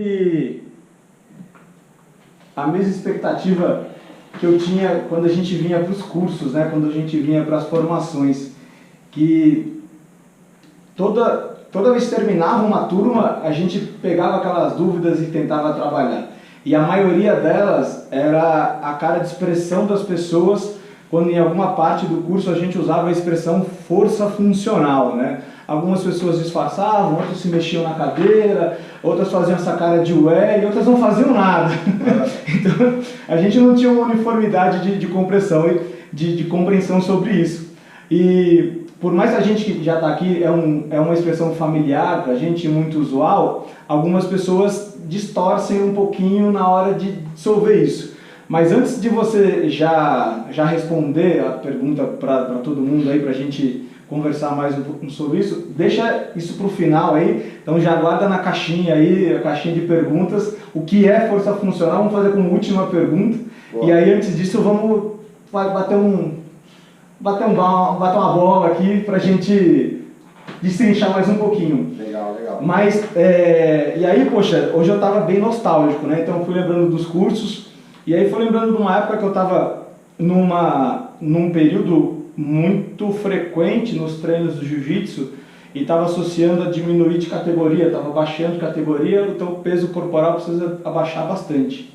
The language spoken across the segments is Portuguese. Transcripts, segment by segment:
E a mesma expectativa que eu tinha quando a gente vinha para os cursos, né? Quando a gente vinha para as formações, que toda vez que terminava uma turma, a gente pegava aquelas dúvidas e tentava trabalhar. E a maioria delas era a cara de expressão das pessoas quando em alguma parte do curso a gente usava a expressão força funcional, né? Algumas pessoas disfarçavam, outras se mexiam na cadeira, outras faziam essa cara de ué e outras não faziam nada. Então a gente não tinha uma uniformidade de compreensão de compreensão sobre isso. E por mais que a gente que já está aqui é uma expressão familiar para a gente, muito usual, algumas pessoas distorcem um pouquinho na hora de dissolver isso. Mas antes de você já responder a pergunta para todo mundo aí, para a gente conversar mais um pouco sobre isso, deixa isso para o final aí, então já guarda na caixinha aí, a caixinha de perguntas, o que é força funcional, vamos fazer como última pergunta. Boa. E aí antes disso vamos bater uma bola aqui para a gente destrinchar mais um pouquinho. Legal. Mas, e aí, poxa, hoje eu estava bem nostálgico, né? Então eu fui lembrando dos cursos, e aí fui lembrando de uma época que eu estava num período muito frequente nos treinos do jiu-jitsu e estava associando a diminuir de categoria, estava baixando de categoria, então o peso corporal precisa abaixar bastante.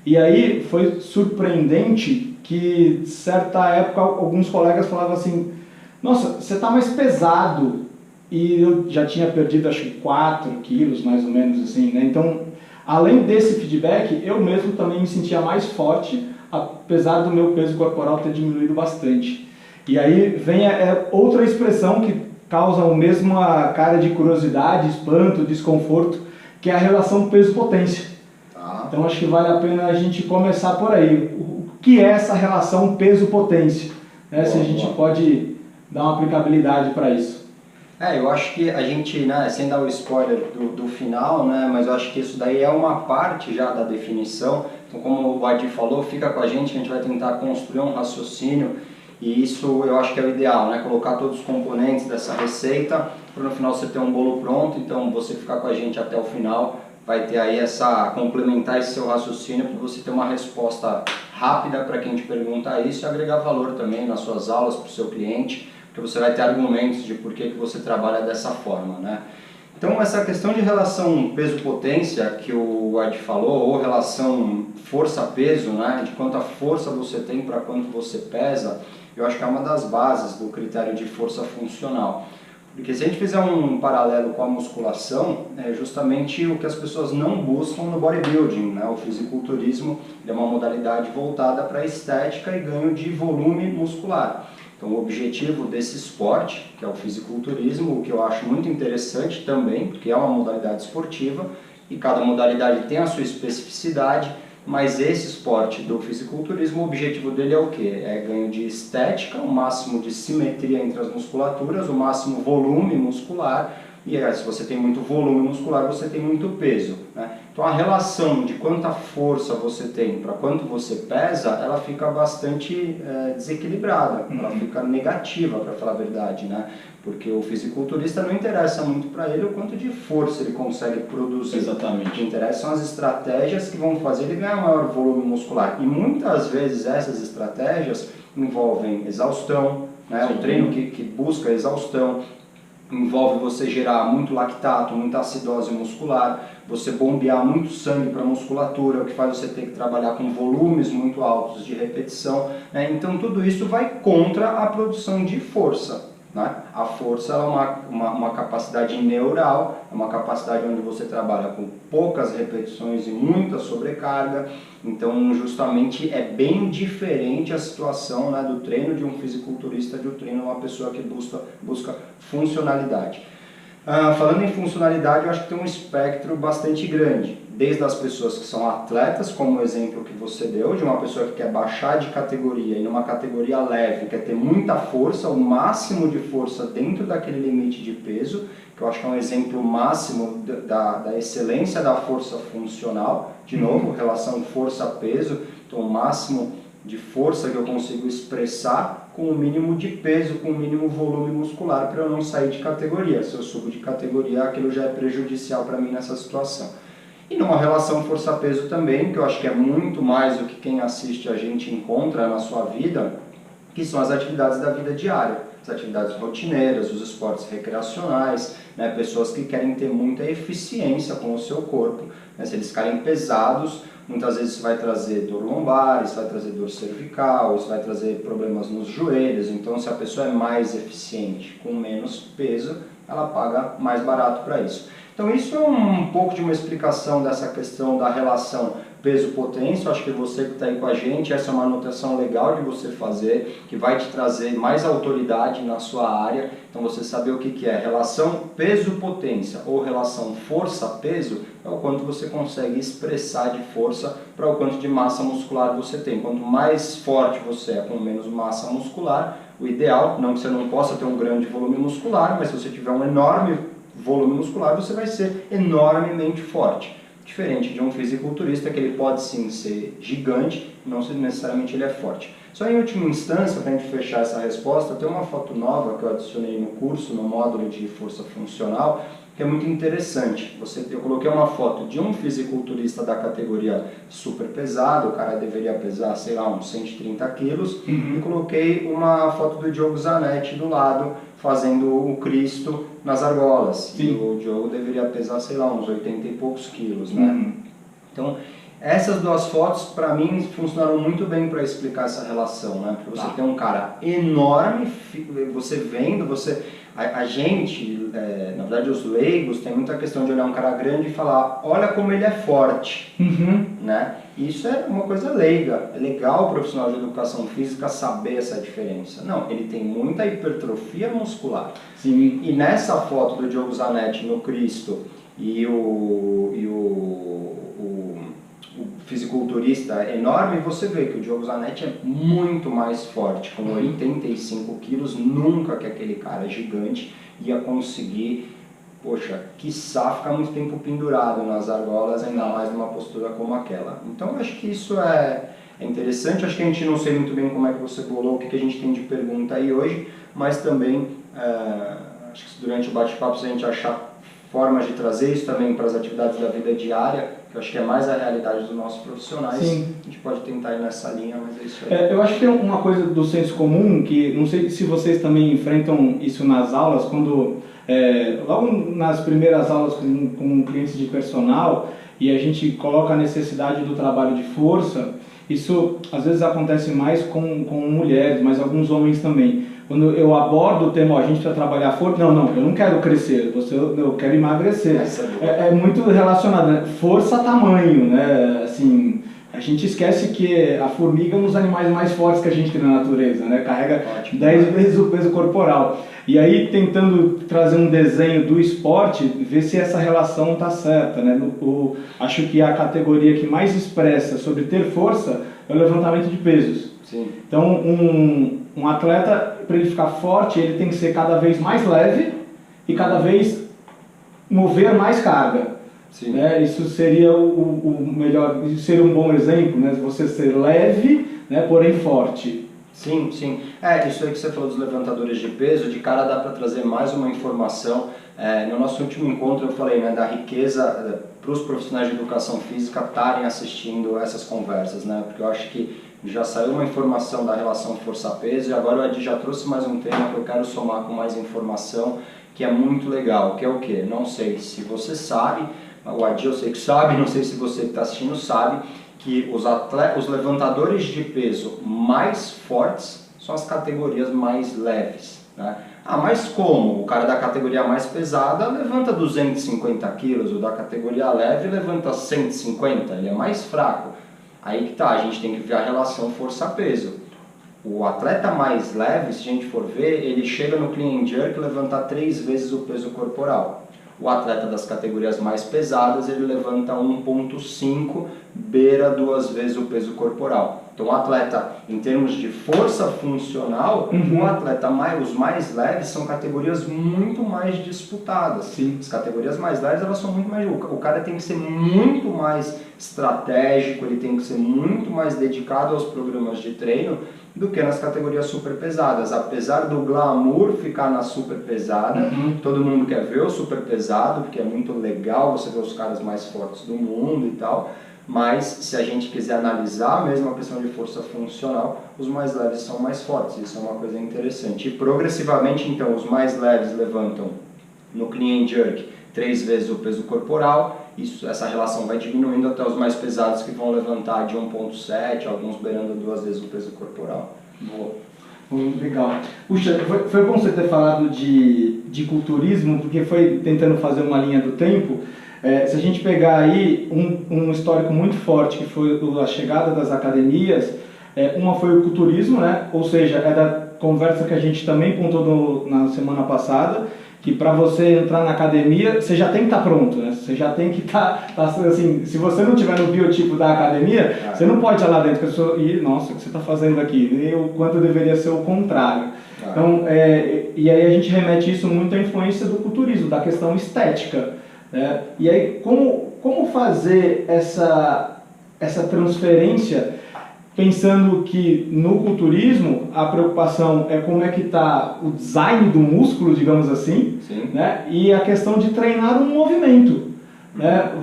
E aí foi surpreendente que, certa época, alguns colegas falavam assim: nossa, você está mais pesado. E eu já tinha perdido, acho que 4 quilos, mais ou menos, assim, né? Então, além desse feedback, eu mesmo também me sentia mais forte, apesar do meu peso corporal ter diminuído bastante. E aí vem outra expressão que causa a mesma cara de curiosidade, espanto, desconforto, que é a relação peso-potência. Então acho que vale a pena a gente começar por aí. O que é essa relação peso-potência? Né? Se a gente pode dar uma aplicabilidade para isso. Eu acho que a gente, né, sem dar o spoiler do final, né, mas eu acho que isso daí é uma parte já da definição. Então, como o Adi falou, fica com a gente vai tentar construir um raciocínio, e isso eu acho que é o ideal, né, colocar todos os componentes dessa receita, para no final você ter um bolo pronto. Então você ficar com a gente até o final, vai ter aí complementar esse seu raciocínio para você ter uma resposta rápida para quem te pergunta isso e agregar valor também nas suas aulas para o seu cliente, porque você vai ter argumentos de por que você trabalha dessa forma, né? Então essa questão de relação peso-potência que o Ed falou, ou relação força-peso, né, de quanta força você tem para quanto você pesa, eu acho que é uma das bases do critério de força funcional. Porque se a gente fizer um paralelo com a musculação, é justamente o que as pessoas não buscam no bodybuilding, né? O fisiculturismo é uma modalidade voltada para a estética e ganho de volume muscular. Então o objetivo desse esporte, que é o fisiculturismo, o que eu acho muito interessante também, porque é uma modalidade esportiva e cada modalidade tem a sua especificidade, mas esse esporte do fisiculturismo, o objetivo dele é o quê? É ganho de estética, o máximo de simetria entre as musculaturas, o máximo volume muscular, e se você tem muito volume muscular, você tem muito peso, né? Então a relação de quanta força você tem para quanto você pesa, ela fica bastante desequilibrada, ela fica negativa, para falar a verdade, né? Porque o fisiculturista não interessa muito para ele o quanto de força ele consegue produzir. Exatamente. O que interessa são as estratégias que vão fazer ele ganhar maior volume muscular. E muitas vezes essas estratégias envolvem exaustão, né? O treino que busca exaustão, envolve você gerar muito lactato, muita acidose muscular, você bombear muito sangue para a musculatura, o que faz você ter que trabalhar com volumes muito altos de repetição, né? Então tudo isso vai contra a produção de força, né? A força é uma capacidade neural, é uma capacidade onde você trabalha com poucas repetições e muita sobrecarga. Então justamente é bem diferente a situação, né, do treino de um fisiculturista de um treino de uma pessoa que busca funcionalidade. Falando em funcionalidade, eu acho que tem um espectro bastante grande, desde as pessoas que são atletas, como o exemplo que você deu, de uma pessoa que quer baixar de categoria e numa categoria leve, quer ter muita força, o máximo de força dentro daquele limite de peso, que eu acho que é um exemplo máximo da excelência da força funcional. De novo, relação força-peso, então o máximo de força que eu consigo expressar com o mínimo de peso, com o mínimo volume muscular, para eu não sair de categoria. Se eu subo de categoria, aquilo já é prejudicial para mim nessa situação. E numa relação força-peso também, que eu acho que é muito mais do que quem assiste a gente encontra na sua vida, que são as atividades da vida diária, as atividades rotineiras, os esportes recreacionais, né? Pessoas que querem ter muita eficiência com o seu corpo, né? Se eles ficarem pesados, muitas vezes isso vai trazer dor lombar, isso vai trazer dor cervical, isso vai trazer problemas nos joelhos. Então, se a pessoa é mais eficiente com menos peso, ela paga mais barato para isso. Então, isso é um pouco de uma explicação dessa questão da relação peso-potência. Eu acho que você que está aí com a gente, essa é uma anotação legal de você fazer, que vai te trazer mais autoridade na sua área. Então, você saber o que é relação peso-potência ou relação força-peso é o quanto você consegue expressar de força para o quanto de massa muscular você tem. Quanto mais forte você é com menos massa muscular, o ideal, não que você não possa ter um grande volume muscular, mas se você tiver um enorme volume muscular, você vai ser enormemente forte. Diferente de um fisiculturista, que ele pode sim ser gigante, não necessariamente ele é forte. Só em última instância, para a gente fechar essa resposta, tem uma foto nova que eu adicionei no curso, no módulo de força funcional, que é muito interessante. Eu coloquei uma foto de um fisiculturista da categoria super pesado, o cara deveria pesar, sei lá, uns 130 quilos, e coloquei uma foto do Diogo Zanetti do lado, fazendo o Cristo nas argolas. Sim. E o Diogo deveria pesar, sei lá, uns 80 e poucos quilos, né? Então, essas duas fotos, para mim, funcionaram muito bem para explicar essa relação, né? Porque você tem um cara enorme, você vendo, a gente, na verdade os leigos, tem muita questão de olhar um cara grande e falar, olha como ele é forte, né? Isso é uma coisa leiga, é legal o profissional de educação física saber essa diferença. Não, ele tem muita hipertrofia muscular. Sim. E nessa foto do Diogo Zanetti no Cristo e o fisiculturista enorme, você vê que o Diogo Zanetti é muito mais forte, com 85 quilos, nunca que aquele cara gigante ia conseguir, poxa, quiçá ficar muito tempo pendurado nas argolas, ainda mais numa postura como aquela. Então eu acho que isso é interessante, acho que a gente não sei muito bem como é que você bolou, o que a gente tem de pergunta aí hoje, mas também, acho que durante o bate-papo, se a gente achar formas de trazer isso também para as atividades da vida diária, que eu acho que é mais a realidade dos nossos profissionais. Sim. A gente pode tentar ir nessa linha, mas é isso aí. Eu acho que tem uma coisa do senso comum, que não sei se vocês também enfrentam isso nas aulas, quando logo nas primeiras aulas com clientes de personal, e a gente coloca a necessidade do trabalho de força, isso às vezes acontece mais com mulheres, mas alguns homens também. Quando eu abordo o tema, a gente precisa trabalhar força, eu não quero crescer, eu quero emagrecer. É muito relacionado, né? Força, tamanho, né? Assim, a gente esquece que a formiga é um dos animais mais fortes que a gente tem na natureza, né? Carrega 10 vezes o peso corporal. E aí, tentando trazer um desenho do esporte, ver se essa relação está certa, né? Acho que a categoria que mais expressa sobre ter força é o levantamento de pesos. Sim. Então, um atleta, para ele ficar forte, ele tem que ser cada vez mais leve e cada vez mover mais carga. Sim. Né? Isso seria o melhor, isso seria um bom exemplo, né? Você ser leve, né, porém forte. Sim, sim. Isso aí que você falou dos levantadores de peso, de cara dá para trazer mais uma informação. No nosso último encontro eu falei, né, da riqueza para os profissionais de educação física estarem assistindo essas conversas, né? Porque eu acho que já saiu uma informação da relação força-peso e agora o Adi já trouxe mais um tema que eu quero somar com mais informação, que é muito legal, que é o quê? Não sei se você sabe, o Adi eu sei que sabe, não sei se você que está assistindo sabe, que os levantadores de peso mais fortes são as categorias mais leves, né? Mas como? O cara da categoria mais pesada levanta 250 quilos, o da categoria leve levanta 150, ele é mais fraco. Aí que tá, a gente tem que ver a relação força-peso. O atleta mais leve, se a gente for ver, ele chega no clean and jerk levantar 3 vezes o peso corporal. O atleta das categorias mais pesadas, ele levanta 1,5 beira 2 vezes o peso corporal. Então o atleta, em termos de força funcional, os mais leves são categorias muito mais disputadas. Sim. As categorias mais leves, elas são muito mais... O cara tem que ser muito mais estratégico, ele tem que ser muito mais dedicado aos programas de treino do que nas categorias super pesadas. Apesar do glamour ficar na super pesada, todo mundo quer ver o super pesado, porque é muito legal você ver os caras mais fortes do mundo e tal. Mas se a gente quiser analisar mesmo a questão de força funcional, os mais leves são mais fortes, isso é uma coisa interessante. E progressivamente, então, os mais leves levantam no clean and jerk 3 vezes o peso corporal, essa relação vai diminuindo até os mais pesados que vão levantar de 1,7, alguns beirando 2 vezes o peso corporal. Boa. Legal. Puxa, foi bom você ter falado de culturismo, porque foi tentando fazer uma linha do tempo. Se a gente pegar aí um histórico muito forte, que foi a chegada das academias, uma foi o culturismo, né? Ou seja, é da conversa que a gente também contou na semana passada, que para você entrar na academia, você já tem que estar pronto, né? Você já tem que estar, assim, se você não tiver no biotipo da academia, você não pode ir lá dentro, nossa, o que você está fazendo aqui? E o quanto deveria ser o contrário. Então, e aí a gente remete isso muito à influência do culturismo, da questão estética. E aí, como fazer essa transferência, pensando que no culturismo a preocupação é como é que está o design do músculo, digamos assim, né? E a questão de treinar um movimento.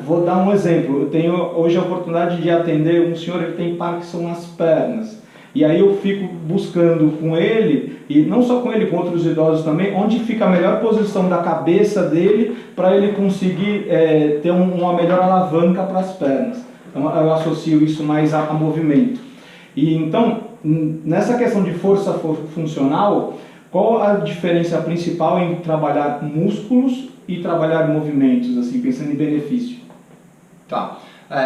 Vou dar um exemplo. Eu tenho hoje a oportunidade de atender um senhor, ele tem Parkinson nas pernas. E aí eu fico buscando com ele, e não só com ele, com outros idosos também, onde fica a melhor posição da cabeça dele para ele conseguir ter uma melhor alavanca para as pernas. Então eu associo isso mais a movimento. E então, nessa questão de força funcional, qual a diferença principal em trabalhar músculos e trabalhar movimentos, assim, pensando em benefício? Tá.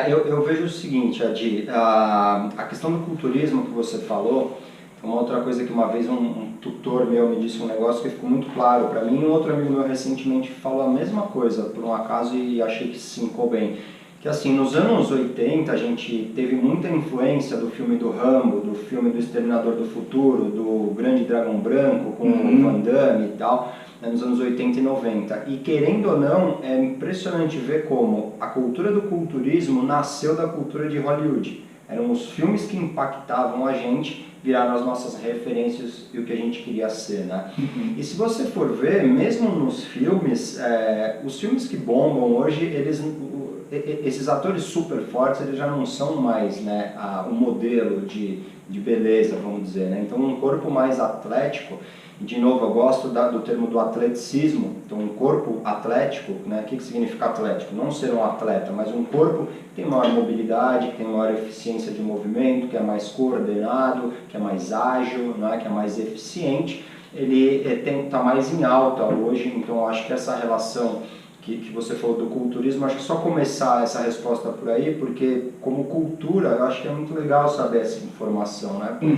Eu vejo o seguinte, Adi, a questão do culturismo que você falou, uma outra coisa que uma vez um tutor meu me disse um negócio que ficou muito claro para mim, e um outro amigo meu recentemente falou a mesma coisa, por um acaso, e achei que se sincou bem. Que assim, nos anos 80 a gente teve muita influência do filme do Rambo, do filme do Exterminador do Futuro, do Grande Dragão Branco com o Van Damme e tal, nos anos 80 e 90. E querendo ou não, é impressionante ver como a cultura do culturismo nasceu da cultura de Hollywood. Eram os filmes que impactavam a gente, viraram as nossas referências e o que a gente queria ser, né? E se você for ver, mesmo nos filmes, os filmes que bombam hoje, esses atores super fortes, eles já não são mais, né, o modelo de beleza, vamos dizer, né? Então um corpo mais atlético, de novo eu gosto do termo do atleticismo, então um corpo atlético, né? O que significa atlético? Não ser um atleta, mas um corpo que tem maior mobilidade, que tem maior eficiência de movimento, que é mais coordenado, que é mais ágil, né? Que é mais eficiente, ele está mais em alta hoje, então eu acho que essa relação que você falou do culturismo, acho que só começar essa resposta por aí, porque como cultura, eu acho que é muito legal saber essa informação, né? Por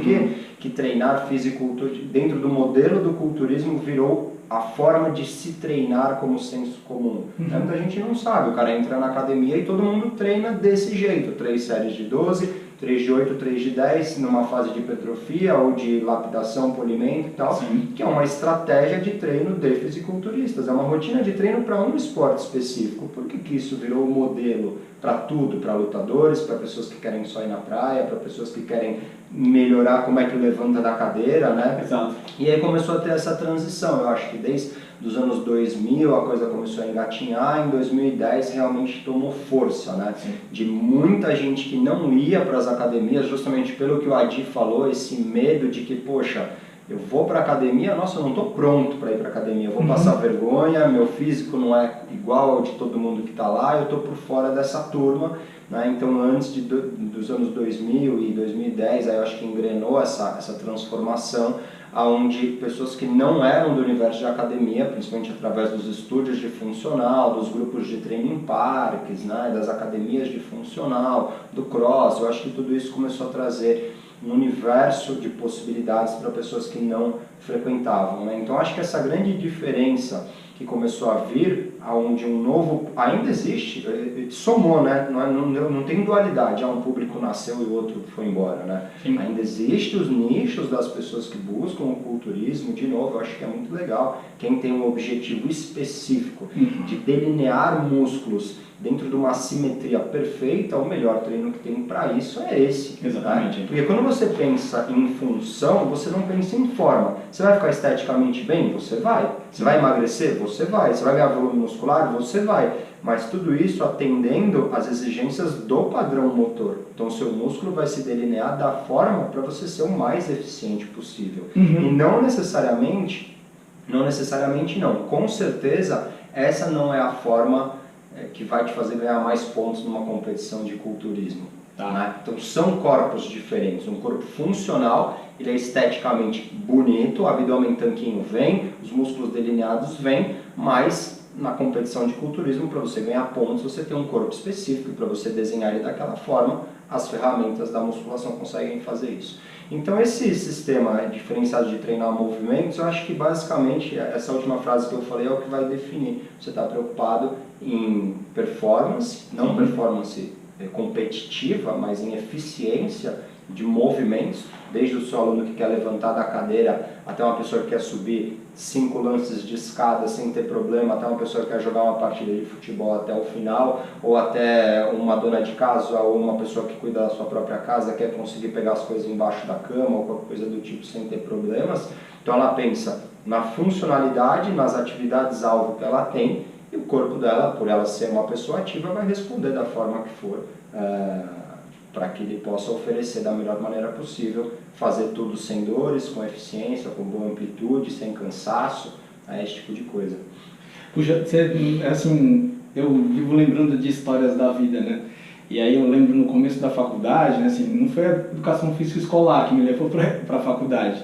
que treinar fisiculturismo, dentro do modelo do culturismo, virou a forma de se treinar como senso comum? Muita gente não sabe, o cara entra na academia e todo mundo treina desse jeito, 3 séries de 12, 3 de 8, 3 de 10, numa fase de hipertrofia ou de lapidação, polimento e tal, que é uma estratégia de treino de fisiculturistas, é uma rotina de treino para um esporte específico. Por que isso virou um modelo para tudo? Para lutadores, para pessoas que querem só ir na praia, para pessoas que querem melhorar como é que levanta da cadeira, né? Exato. E aí começou a ter essa transição, eu acho que desde dos anos 2000 a coisa começou a engatinhar, em 2010 realmente tomou força, né? De muita gente que não ia para as academias, justamente pelo que o Adi falou, esse medo de que, poxa, eu vou para a academia, nossa, eu não estou pronto para ir para a academia, eu vou passar vergonha, meu físico não é igual ao de todo mundo que está lá, eu estou por fora dessa turma, né? Então antes dos anos 2000 e 2010, aí eu acho que engrenou essa transformação, onde pessoas que não eram do universo de academia, principalmente através dos estúdios de funcional, dos grupos de treino em parques, né, das academias de funcional, do cross, eu acho que tudo isso começou a trazer um universo de possibilidades para pessoas que não frequentavam, né? Então acho que essa grande diferença que começou a vir, onde um novo, ainda existe, somou, né? Não tem dualidade, um público nasceu e o outro foi embora, né? Sim. Ainda existem os nichos das pessoas que buscam o culturismo, de novo, eu acho que é muito legal. Quem tem um objetivo específico de delinear músculos dentro de uma simetria perfeita, o melhor treino que tem para isso é esse. Exatamente. Né? Porque quando você pensa em função, você não pensa em forma. Você vai ficar esteticamente bem? Você vai. Você vai emagrecer? Você vai. Você vai ganhar volume muscular? Você vai. Mas tudo isso atendendo às exigências do padrão motor. Então o seu músculo vai se delinear da forma para você ser o mais eficiente possível. E não necessariamente não. Com certeza, essa não é a forma que vai te fazer ganhar mais pontos numa competição de culturismo. Tá. Né? Então são corpos diferentes. Um corpo funcional, ele é esteticamente bonito, o abdômen tanquinho vem, os músculos delineados vêm, mas na competição de culturismo, para você ganhar pontos, você tem um corpo específico, para você desenhar ele daquela forma, as ferramentas da musculação conseguem fazer isso. Então esse sistema diferenciado de treinar movimentos, eu acho que basicamente essa última frase que eu falei é o que vai definir. Você está preocupado em performance, não performance competitiva, mas em eficiência de movimentos, desde o seu aluno que quer levantar da cadeira até uma pessoa que quer subir 5 lances de escada sem ter problema, até uma pessoa que quer jogar uma partida de futebol até o final, ou até uma dona de casa ou uma pessoa que cuida da sua própria casa quer conseguir pegar as coisas embaixo da cama ou qualquer coisa do tipo sem ter problemas. Então ela pensa na funcionalidade, nas atividades-alvo que ela tem, e o corpo dela, por ela ser uma pessoa ativa, vai responder da forma que for, para que ele possa oferecer da melhor maneira possível, fazer tudo sem dores, com eficiência, com boa amplitude, sem cansaço, esse tipo de coisa. Puxa, assim, eu vivo lembrando de histórias da vida, né? E aí eu lembro no começo da faculdade, né, assim, não foi a educação física escolar que me levou para a faculdade.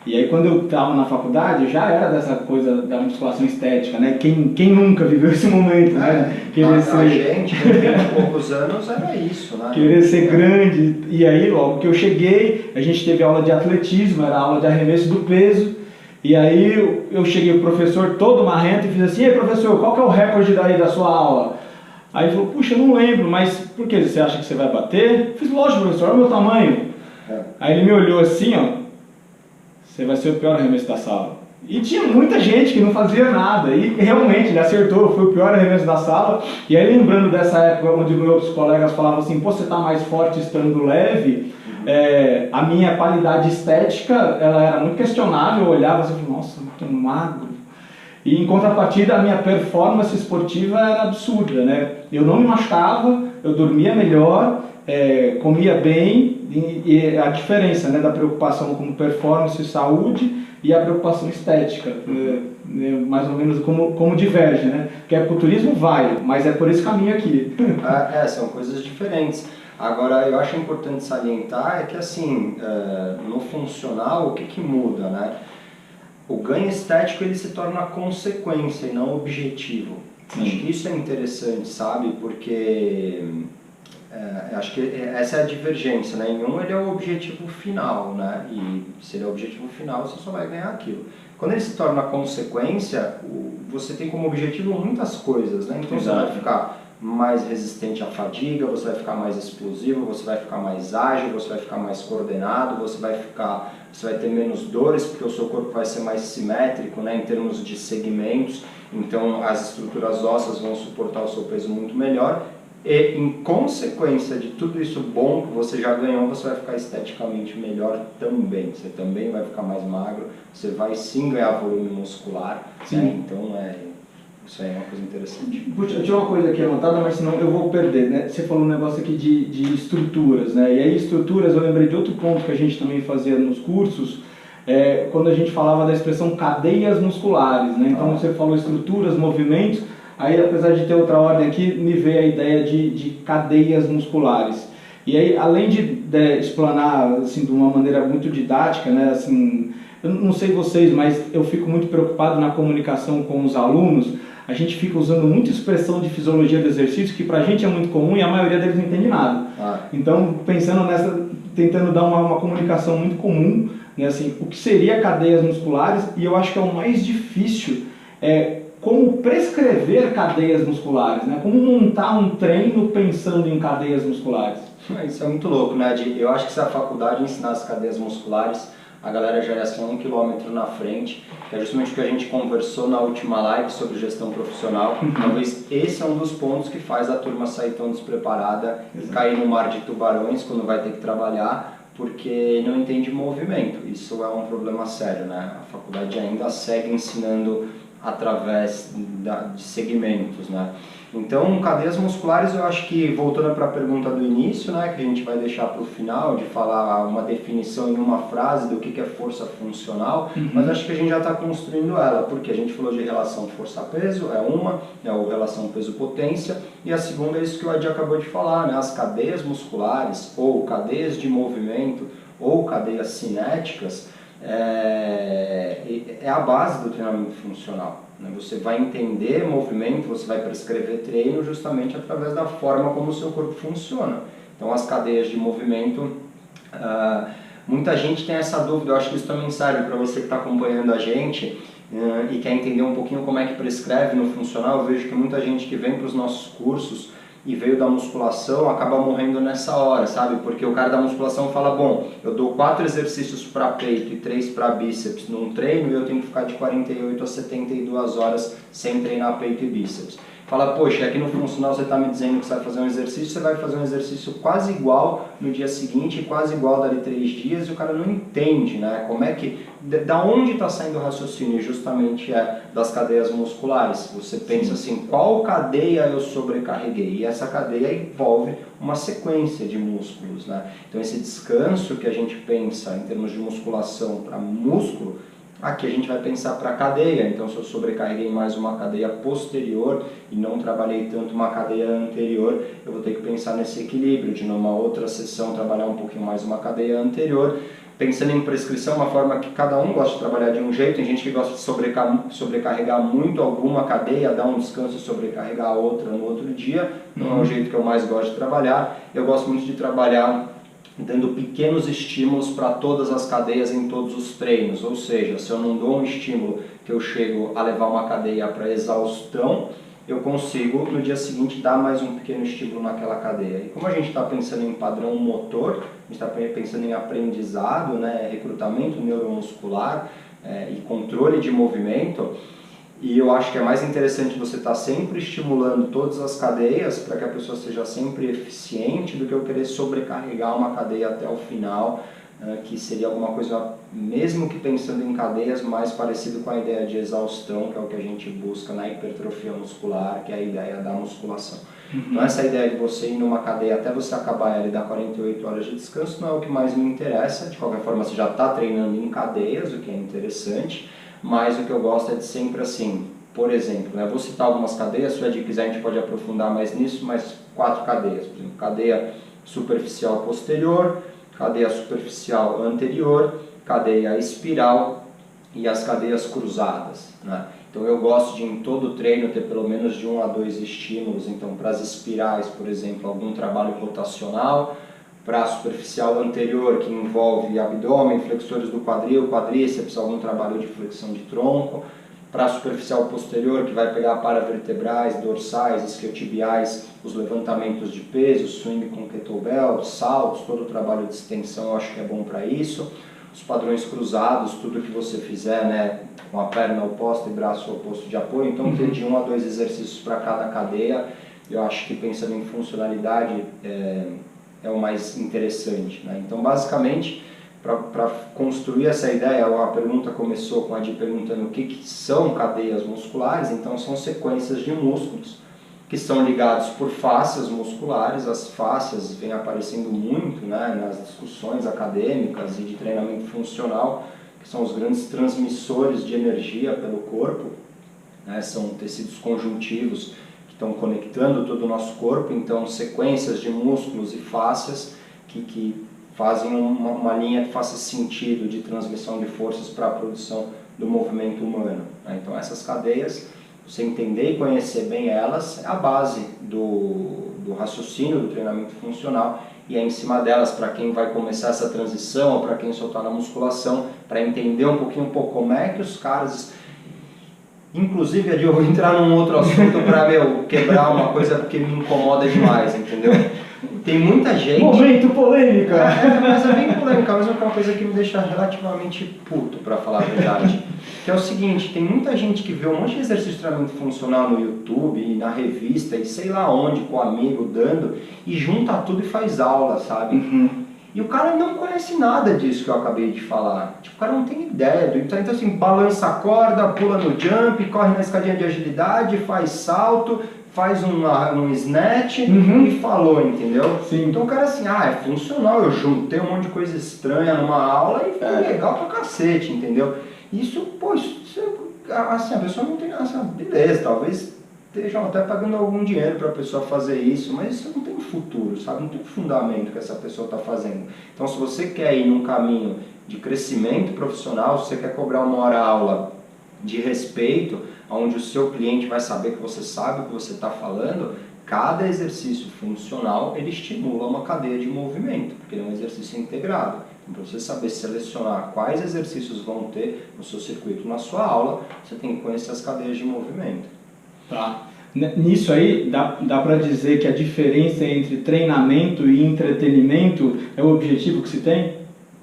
E aí quando eu estava na faculdade, eu já era dessa coisa da musculação estética, né? Quem nunca viveu esse momento, né? A gente, com 20 e poucos anos, era isso, né? Querer ser grande. E aí, logo que eu cheguei, a gente teve aula de atletismo, era aula de arremesso do peso. E aí eu cheguei, o professor todo marrento, e fiz assim: "Ei, professor, qual que é o recorde daí da sua aula?" Aí ele falou: "Puxa, eu não lembro, mas por que? Você acha que você vai bater?" Eu fiz: "Lógico, professor, olha o meu tamanho." Aí ele me olhou assim, ó: "Você vai ser o pior arremesso da sala." E tinha muita gente que não fazia nada, e realmente ele acertou, foi o pior arremesso da sala. E aí, lembrando dessa época onde meus colegas falavam assim: "Pô, você tá mais forte estando leve", a minha qualidade estética ela era muito questionável. Eu olhava assim e falava: "Nossa, eu tô magro." E em contrapartida, a minha performance esportiva era absurda, né? Eu não me machucava, eu dormia melhor, comia bem, e a diferença, né, da preocupação com performance e saúde e a preocupação estética, mais ou menos como diverge, né? Porque o culturismo vai, mas é por esse caminho aqui. São coisas diferentes. Agora, eu acho importante salientar que, assim, no funcional, o que muda, né? O ganho estético ele se torna consequência e não objetivo. Sim. Acho que isso é interessante, sabe? Porque acho que essa é a divergência, né? Em um ele é o objetivo final, né? E se ele é o objetivo final, você só vai ganhar aquilo. Quando ele se torna consequência, você tem como objetivo muitas coisas, né? Então Exato. Você vai ficar mais resistente à fadiga, você vai ficar mais explosivo, você vai ficar mais ágil, você vai ficar mais coordenado, você vai ter menos dores, porque o seu corpo vai ser mais simétrico, né, em termos de segmentos, então as estruturas ósseas vão suportar o seu peso muito melhor, e em consequência de tudo isso bom que você já ganhou, você vai ficar esteticamente melhor também, você também vai ficar mais magro, você vai sim ganhar volume muscular, né? Então isso aí é uma coisa interessante. Puxa, eu tinha uma coisa aqui anotada, mas senão eu vou perder, né? Você falou um negócio aqui de estruturas, né? E aí estruturas, eu lembrei de outro ponto que a gente também fazia nos cursos, quando a gente falava da expressão cadeias musculares, né? Então você falou estruturas, movimentos, aí apesar de ter outra ordem aqui, me veio a ideia de cadeias musculares. E aí, além de explanar assim, de uma maneira muito didática, né? Assim, eu não sei vocês, mas eu fico muito preocupado na comunicação com os alunos. A gente fica usando muita expressão de fisiologia do exercício que pra gente é muito comum e a maioria deles não entende nada. Então, pensando nessa, tentando dar uma comunicação muito comum, né, assim, o que seria cadeias musculares, e eu acho que é o mais difícil como prescrever cadeias musculares, né? Como montar um treino pensando em cadeias musculares. Isso é muito louco, né? Eu acho que se a faculdade ensinar as cadeias musculares, a galera já ia ser 1 quilômetro na frente, que é justamente o que a gente conversou na última live sobre gestão profissional. Talvez esse é um dos pontos que faz a turma sair tão despreparada e cair no mar de tubarões quando vai ter que trabalhar, porque não entende movimento. Isso é um problema sério, né? A faculdade ainda segue ensinando através de segmentos, né? Então, cadeias musculares, eu acho que, voltando para a pergunta do início, né, que a gente vai deixar para o final, de falar uma definição em uma frase do que é força funcional, mas acho que a gente já está construindo ela, porque a gente falou de relação força-peso, é o relação peso-potência, e a segunda é isso que o Adi acabou de falar, né, as cadeias musculares, ou cadeias de movimento, ou cadeias cinéticas, é a base do treinamento funcional. Você vai entender movimento, você vai prescrever treino justamente através da forma como o seu corpo funciona. Então, as cadeias de movimento, muita gente tem essa dúvida, eu acho que isso também serve para você que está acompanhando a gente e quer entender um pouquinho como é que prescreve no funcional. Eu vejo que muita gente que vem para os nossos cursos e veio da musculação acaba morrendo nessa hora, sabe? Porque o cara da musculação fala, bom, eu dou 4 exercícios para peito e 3 para bíceps num treino e eu tenho que ficar de 48 a 72 horas sem treinar peito e bíceps. Fala, poxa, aqui no funcional você está me dizendo que você vai fazer um exercício, você vai fazer um exercício quase igual no dia seguinte, quase igual dali 3 dias, e o cara não entende, né? Como é que, da onde está saindo o raciocínio? Justamente das cadeias musculares. Você pensa assim, qual cadeia eu sobrecarreguei? E essa cadeia envolve uma sequência de músculos, né? Então esse descanso que a gente pensa em termos de musculação para músculo, aqui a gente vai pensar para a cadeia. Então, se eu sobrecarreguei mais uma cadeia posterior e não trabalhei tanto uma cadeia anterior, eu vou ter que pensar nesse equilíbrio, de numa outra sessão trabalhar um pouquinho mais uma cadeia anterior. Pensando em prescrição, uma forma que cada um gosta de trabalhar de um jeito. Tem gente que gosta de sobrecarregar muito alguma cadeia, dar um descanso e sobrecarregar a outra no outro dia. Não é o jeito que eu mais gosto de trabalhar. Eu gosto muito de trabalhar dando pequenos estímulos para todas as cadeias em todos os treinos, ou seja, se eu não dou um estímulo que eu chego a levar uma cadeia para exaustão, eu consigo no dia seguinte dar mais um pequeno estímulo naquela cadeia. E como a gente está pensando em padrão motor, a gente está pensando em aprendizado, né, recrutamento neuromuscular e controle de movimento, e eu acho que é mais interessante você estar sempre estimulando todas as cadeias para que a pessoa seja sempre eficiente do que eu querer sobrecarregar uma cadeia até o final, que seria alguma coisa, mesmo que pensando em cadeias, mais parecido com a ideia de exaustão, que é o que a gente busca na hipertrofia muscular, que é a ideia da musculação. Então essa ideia de você ir numa cadeia até você acabar ela e dar 48 horas de descanso não é o que mais me interessa. De qualquer forma, você já está treinando em cadeias, o que é interessante. Mas o que eu gosto é de sempre assim, por exemplo, vou citar algumas cadeias, se o Ed quiser a gente pode aprofundar mais nisso, mas 4 cadeias, por exemplo, cadeia superficial posterior, cadeia superficial anterior, cadeia espiral e as cadeias cruzadas, né? Então eu gosto de em todo treino ter pelo menos de 1 a 2 estímulos, então para as espirais, por exemplo, algum trabalho rotacional, para a superficial anterior, que envolve abdômen, flexores do quadril, quadríceps, algum trabalho de flexão de tronco. Para a superficial posterior, que vai pegar paravertebrais, dorsais, isquiotibiais, os levantamentos de peso, swing com kettlebell, saltos, todo o trabalho de extensão eu acho que é bom para isso. Os padrões cruzados, tudo que você fizer, né, com a perna oposta e braço oposto de apoio. Então, ter de 1 a 2 exercícios para cada cadeia, eu acho que pensando em funcionalidade é o mais interessante, né? Então, basicamente, para construir essa ideia, a pergunta começou com a Adi perguntando o que são cadeias musculares. Então, são sequências de músculos que são ligados por fáscias musculares. As fáscias vêm aparecendo muito, né, nas discussões acadêmicas e de treinamento funcional, que são os grandes transmissores de energia pelo corpo, né? São tecidos conjuntivos estão conectando todo o nosso corpo, então sequências de músculos e fáscias que fazem uma linha que faça sentido de transmissão de forças para a produção do movimento humano, né? Então essas cadeias, você entender e conhecer bem elas, é a base do raciocínio do treinamento funcional, e é em cima delas, para quem vai começar essa transição, ou para quem só está na musculação, para entender um pouquinho como é que os caras Inclusive, eu vou entrar num outro assunto para, quebrar uma coisa que me incomoda demais, entendeu? Tem muita gente... Momento polêmica! Mas é bem polêmica, mas é uma coisa que me deixa relativamente puto, para falar a verdade. Que é o seguinte, tem muita gente que vê um monte de exercício de treinamento funcional no YouTube, e na revista, e sei lá onde, com o amigo, dando, e junta tudo e faz aula, sabe? E o cara não conhece nada disso que eu acabei de falar. Tipo, o cara não tem ideia. Então assim, balança a corda, pula no jump, corre na escadinha de agilidade, faz salto, faz um snatch e falou, entendeu? Sim. Então o cara assim, é funcional, eu juntei um monte de coisa estranha numa aula e foi legal pra cacete, entendeu? Isso, pô, assim, a pessoa não tem, assim, beleza, talvez estejam até pagando algum dinheiro para a pessoa fazer isso, mas isso não tem futuro, sabe? Não tem fundamento que essa pessoa está fazendo. Então, se você quer ir num caminho de crescimento profissional, se você quer cobrar uma hora aula de respeito, onde o seu cliente vai saber que você sabe o que você está falando, cada exercício funcional, ele estimula uma cadeia de movimento, porque ele é um exercício integrado. Então, para você saber selecionar quais exercícios vão ter no seu circuito, na sua aula, você tem que conhecer as cadeias de movimento. Tá. Nisso aí, dá para dizer que a diferença entre treinamento e entretenimento é o objetivo que se tem?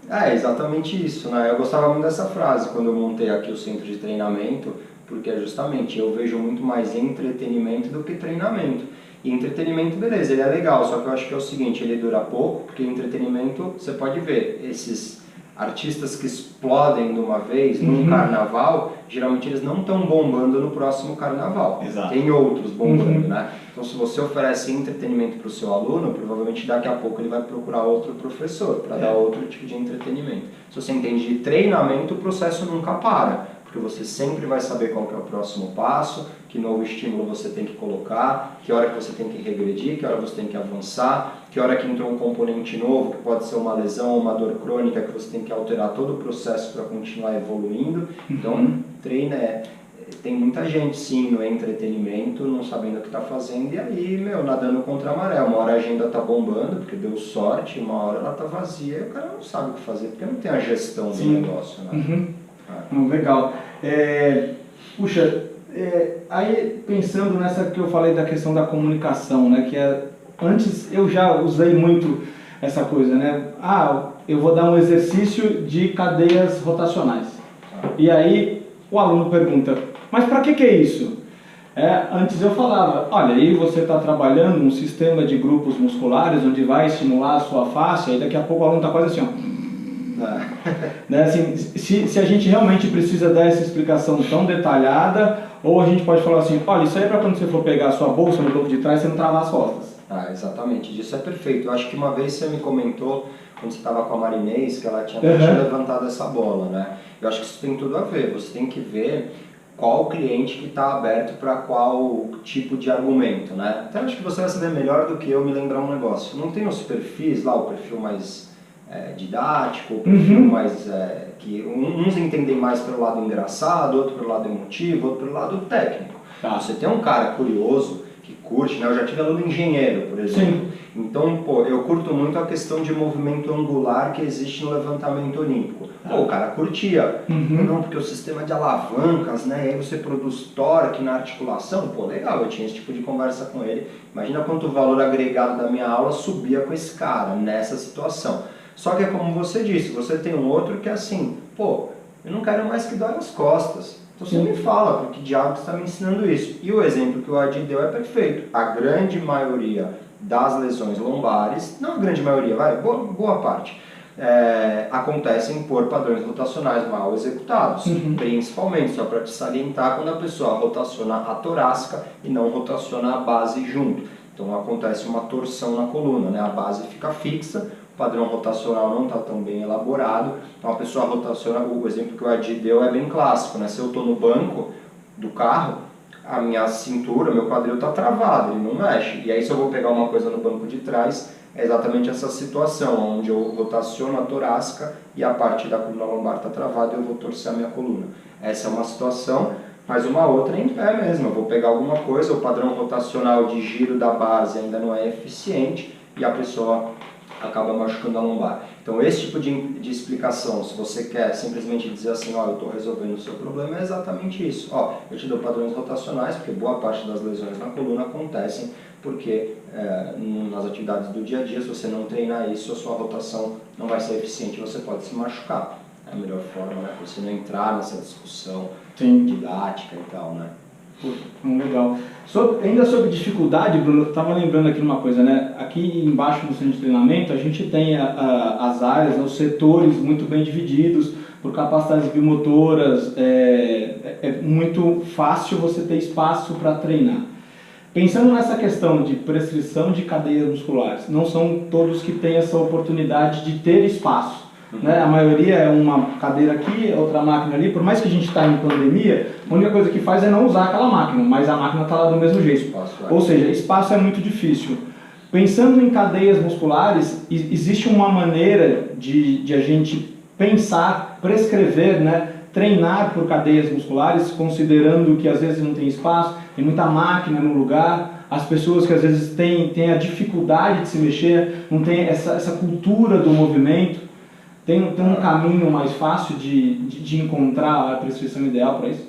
É exatamente isso, né? Eu gostava muito dessa frase quando eu montei aqui o centro de treinamento, porque é justamente, eu vejo muito mais entretenimento do que treinamento. E entretenimento, beleza, ele é legal, só que eu acho que é o seguinte, ele dura pouco, porque entretenimento, você pode ver, esses artistas que explodem de uma vez num carnaval, geralmente eles não estão bombando no próximo carnaval. Exato. Tem outros bombando, né? Então, se você oferece entretenimento para o seu aluno, provavelmente daqui a pouco ele vai procurar outro professor para dar outro tipo de entretenimento. Se você entende de treinamento, o processo nunca para. Porque você sempre vai saber qual que é o próximo passo, que novo estímulo você tem que colocar, que hora que você tem que regredir, que hora você tem que avançar, que hora que entrou um componente novo, que pode ser uma lesão ou uma dor crônica, que você tem que alterar todo o processo para continuar evoluindo. Então, treino tem muita gente sim no entretenimento, não sabendo o que está fazendo, e aí, nadando contra a maré. Uma hora a agenda está bombando, porque deu sorte, uma hora ela está vazia, e o cara não sabe o que fazer, porque não tem a gestão do negócio, né? Legal. Puxa, aí pensando nessa que eu falei da questão da comunicação, né, que antes eu já usei muito essa coisa, né? Eu vou dar um exercício de cadeias rotacionais. E aí o aluno pergunta, mas para que é isso? Antes eu falava, olha, aí você está trabalhando um sistema de grupos musculares onde vai estimular a sua face, aí daqui a pouco o aluno está quase assim, ó. Né, assim, se a gente realmente precisa dar essa explicação tão detalhada, ou a gente pode falar assim, olha, isso aí é para quando você for pegar a sua bolsa no banco de trás, você não travar as costas. Exatamente, isso é perfeito. Eu acho que uma vez você me comentou, quando você estava com a Marinês, que ela tinha levantado essa bola, né? Eu acho que isso tem tudo a ver, você tem que ver qual cliente que está aberto para qual tipo de argumento, né? Então acho que você vai saber melhor do que eu me lembrar um negócio. Não tem os perfis lá, o perfil mais didático, o perfil mais que uns entendem mais pelo lado engraçado, outro pelo lado emotivo, outro pelo lado técnico. Você tem um cara curioso que curte, né? Eu já tive aluno engenheiro, por exemplo. Sim. Então, eu curto muito a questão de movimento angular que existe no levantamento olímpico. O cara curtia. Não, porque o sistema de alavancas, né? E aí você produz torque na articulação. Legal, eu tinha esse tipo de conversa com ele. Imagina quanto o valor agregado da minha aula subia com esse cara nessa situação. Só que é como você disse, você tem um outro que é assim, eu não quero mais que dói as costas. Então você me fala, por que diabo você está me ensinando isso? E o exemplo que o Adi deu é perfeito. A grande maioria das lesões lombares, não a grande maioria, boa parte, acontecem por padrões rotacionais mal executados. Principalmente, só para te salientar, quando a pessoa rotaciona a torácica e não rotaciona a base junto. Então acontece uma torção na coluna, né? A base fica fixa, o padrão rotacional não está tão bem elaborado, então a pessoa rotaciona, o exemplo que o Adi deu é bem clássico, né? Se eu estou no banco do carro, a minha cintura, meu quadril está travado, ele não mexe. E aí se eu vou pegar uma coisa no banco de trás, é exatamente essa situação, onde eu rotaciono a torácica e a parte da coluna lombar está travada e eu vou torcer a minha coluna. Essa é uma situação, mas uma outra é em pé mesmo. Eu vou pegar alguma coisa, o padrão rotacional de giro da base ainda não é eficiente e a pessoa acaba machucando a lombar. Então esse tipo de explicação, se você quer simplesmente dizer assim, ó, eu estou resolvendo o seu problema, é exatamente isso. Ó, eu te dou padrões rotacionais, porque boa parte das lesões na coluna acontecem porque nas atividades do dia a dia, se você não treinar isso, a sua rotação não vai ser eficiente, você pode se machucar. É a melhor forma, né, para você não entrar nessa discussão didática e tal, né. Legal. Ainda sobre dificuldade, Bruno, eu estava lembrando aqui uma coisa, né? Aqui embaixo no centro de treinamento a gente tem as áreas, os setores muito bem divididos por capacidades biomotoras, é muito fácil você ter espaço para treinar. Pensando nessa questão de prescrição de cadeias musculares, não são todos que têm essa oportunidade de ter espaço. Né? A maioria é uma cadeira aqui, outra máquina ali. Por mais que a gente está em pandemia, a única coisa que faz é não usar aquela máquina, mas a máquina está lá do mesmo jeito. Ou seja, espaço é muito difícil. Pensando em cadeias musculares, existe uma maneira de a gente pensar, prescrever, né? Treinar por cadeias musculares, considerando que às vezes não tem espaço, tem muita máquina no lugar, as pessoas que às vezes têm a dificuldade de se mexer, não tem essa cultura do movimento. Tem um caminho mais fácil de encontrar a prescrição ideal para isso?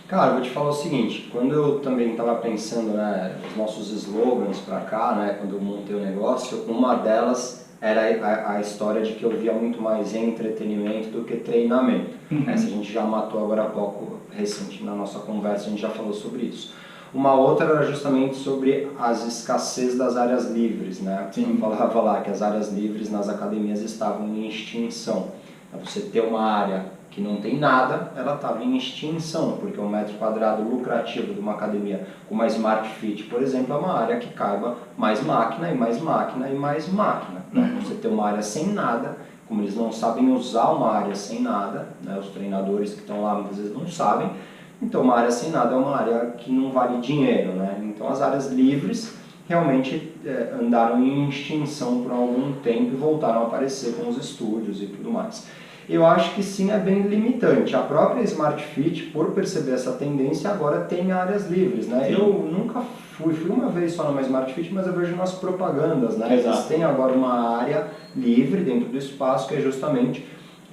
Cara, eu vou te falar o seguinte, quando eu também estava pensando, né, os nossos slogans para cá, né, quando eu montei o negócio, uma delas era a história de que eu via muito mais entretenimento do que treinamento. Essa a gente já matou agora há pouco, recente na nossa conversa, a gente já falou sobre isso. Uma outra era justamente sobre as escassez das áreas livres, né? Eu falava lá que as áreas livres nas academias estavam em extinção. Você ter uma área que não tem nada, ela estava em extinção, porque um metro quadrado lucrativo de uma academia com uma Smart Fit, por exemplo, é uma área que caiba mais máquina e mais máquina e mais máquina. Né? Você ter uma área sem nada, como eles não sabem usar uma área sem nada, né? Os treinadores que estão lá muitas vezes não sabem, então uma área sem nada é uma área que não vale dinheiro, né? Então as áreas livres realmente andaram em extinção por algum tempo e voltaram a aparecer com os estúdios e tudo mais. Eu acho que sim, é bem limitante. A própria Smart Fit, por perceber essa tendência, agora tem áreas livres, né? Sim. Eu nunca fui uma vez só numa Smart Fit, mas eu vejo nas propagandas, né? Exato. Eles têm agora uma área livre dentro do espaço que é justamente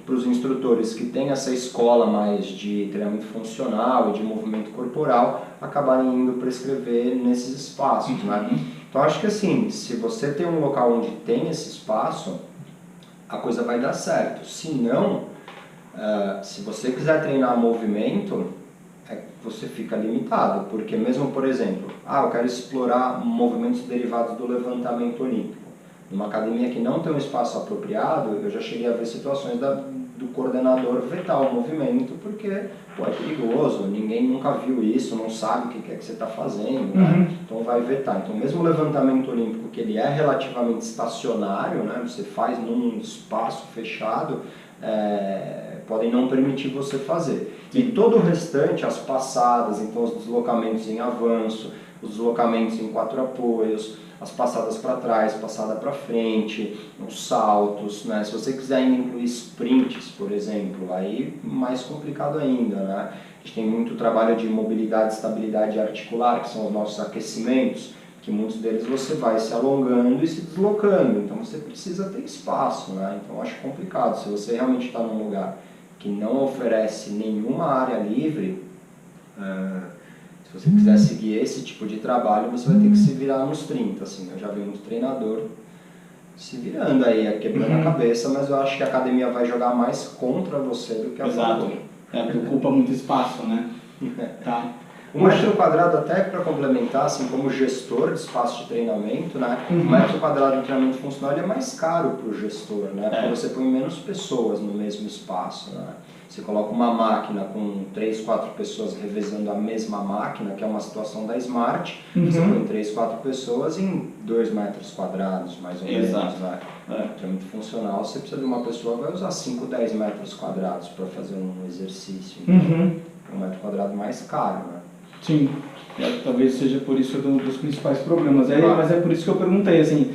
para os instrutores que têm essa escola mais de treinamento funcional e de movimento corporal acabarem indo prescrever nesses espaços, né? Então acho que assim, se você tem um local onde tem esse espaço, a coisa vai dar certo. Se não, se você quiser treinar movimento, você fica limitado, porque mesmo, por exemplo, eu quero explorar movimentos derivados do levantamento olímpico. Numa academia que não tem um espaço apropriado, eu já cheguei a ver situações do coordenador vetar o movimento, porque é perigoso, ninguém nunca viu isso, não sabe o que é que você está fazendo, né? Então vai vetar. Então mesmo o levantamento olímpico, que ele é relativamente estacionário, né? Você faz num espaço fechado, podem não permitir você fazer. E todo o restante, as passadas, então os deslocamentos em avanço, os deslocamentos em 4 apoios, as passadas para trás, passada para frente, os saltos, né? Se você quiser incluir sprints, por exemplo, aí mais complicado ainda, né? A gente tem muito trabalho de mobilidade e estabilidade articular, que são os nossos aquecimentos, que muitos deles você vai se alongando e se deslocando, então você precisa ter espaço, né? Então eu acho complicado. Se você realmente está num lugar que não oferece nenhuma área livre, se você quiser seguir esse tipo de trabalho, você vai ter que se virar nos 30, assim. Eu já vi muito treinador se virando aí, quebrando a cabeça, mas eu acho que a academia vai jogar mais contra você do que a favor. Porque ocupa muito espaço, né? Tá. O metro quadrado, até para complementar, assim, como gestor de espaço de treinamento, né? O metro quadrado de treinamento funcional ele é mais caro para o gestor, né? Porque você põe menos pessoas no mesmo espaço, né? Você coloca uma máquina com 3, 4 pessoas revezando a mesma máquina, que é uma situação da Smart, você põe 3, 4 pessoas em 2 metros quadrados, mais ou menos. Né? Treinamento funcional, você precisa de uma pessoa que vai usar 5, 10 metros quadrados para fazer um exercício. Então, é um metro quadrado mais caro, né? Sim, talvez seja por isso um dos principais problemas. Mas é por isso que eu perguntei, assim,